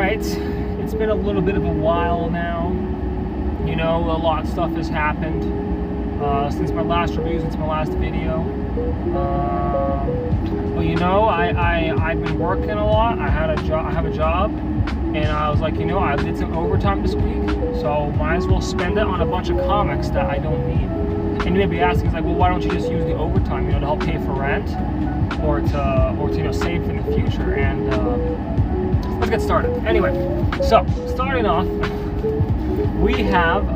Alright, it's been a little bit of a while now. You know, a lot of stuff has happened since my last review, since my last video. Well, you know, I've been working a lot. I have a job, and I was like, you know, I did some overtime this week, so might as well spend it on a bunch of comics that I don't need. And you may be asking, like, well, why don't you just use the overtime, you know, to help pay for rent, or to you know, save in the future? And let's get started. Anyway, so starting off, we have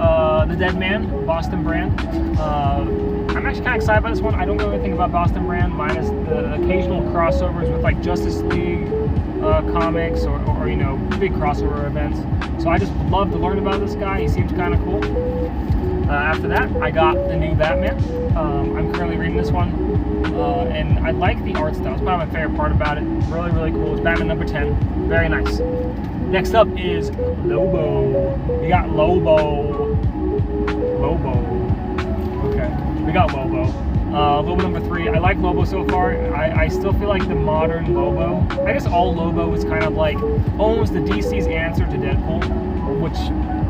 the Dead Man Boston brand. I'm actually kind of excited about this one. I don't know anything about Boston brand, minus the occasional crossovers with like Justice League comics or you know, big crossover events. So I just would love to learn about this guy. He seems kind of cool. After that, I got the new Batman. I'm currently reading this one, and I like the art style. It's probably my favorite part about it. Really, really cool. It's Batman number 10. Very nice. Next up is Lobo. We got Lobo. Okay, we got Lobo. Lobo number 3. I like Lobo so far. I still feel like the modern Lobo, I guess all Lobo is kind of like almost the DC's answer to Deadpool, which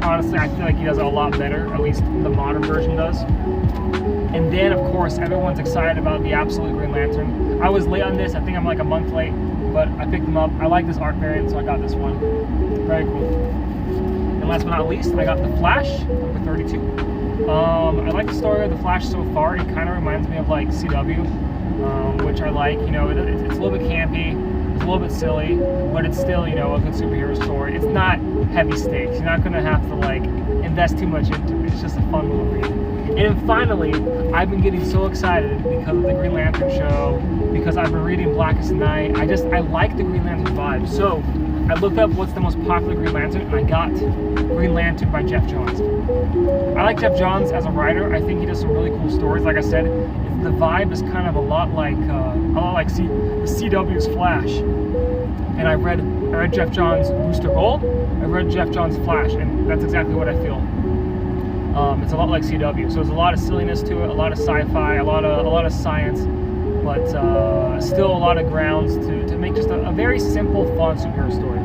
honestly I feel like he does it a lot better, at least the modern version does. And then of course everyone's excited about the Absolute Green Lantern. I was late on this, I think I'm like a month late, but I picked them up. I like this art variant, so I got this one. Very cool. And last but not least, I got the Flash, number 32. I like the story of the Flash so far. It kind of reminds me of like CW, which I like. You know, it's a little bit campy, it's a little bit silly, but it's still, you know, a good superhero story. It's not heavy stakes. You're not gonna have to like invest too much into it. It's just a fun little read. And then finally, I've been getting so excited because of the Green Lantern show, because I've been reading Blackest Night. I like the Green Lantern vibe. So I looked up what's the most popular Green Lantern, and I got Green Lantern by Jeff Johns. I like Jeff Johns as a writer. I think he does some really cool stories. Like I said, the vibe is kind of a lot like the CW's Flash. And I read Jeff Johns' Booster Gold. I read Jeff Johns' Flash, and that's exactly what I feel. It's a lot like CW, so there's a lot of silliness to it, a lot of sci-fi, a lot of science, but still a lot of grounds to make just a very simple, fun superhero story.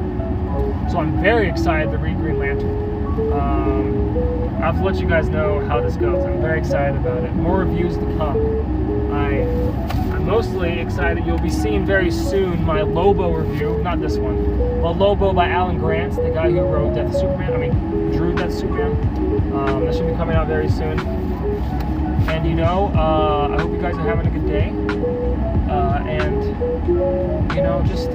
So I'm very excited to read Green Lantern. I'll have to let you guys know how this goes. I'm very excited about it. More reviews to come. I'm mostly excited you'll be seeing very soon my Lobo review, not this one, but Lobo by Alan Grant, the guy who wrote Death of Superman, drew Death of Superman. That should be coming out very soon. And you know, I hope you guys are having a good day. And you know, just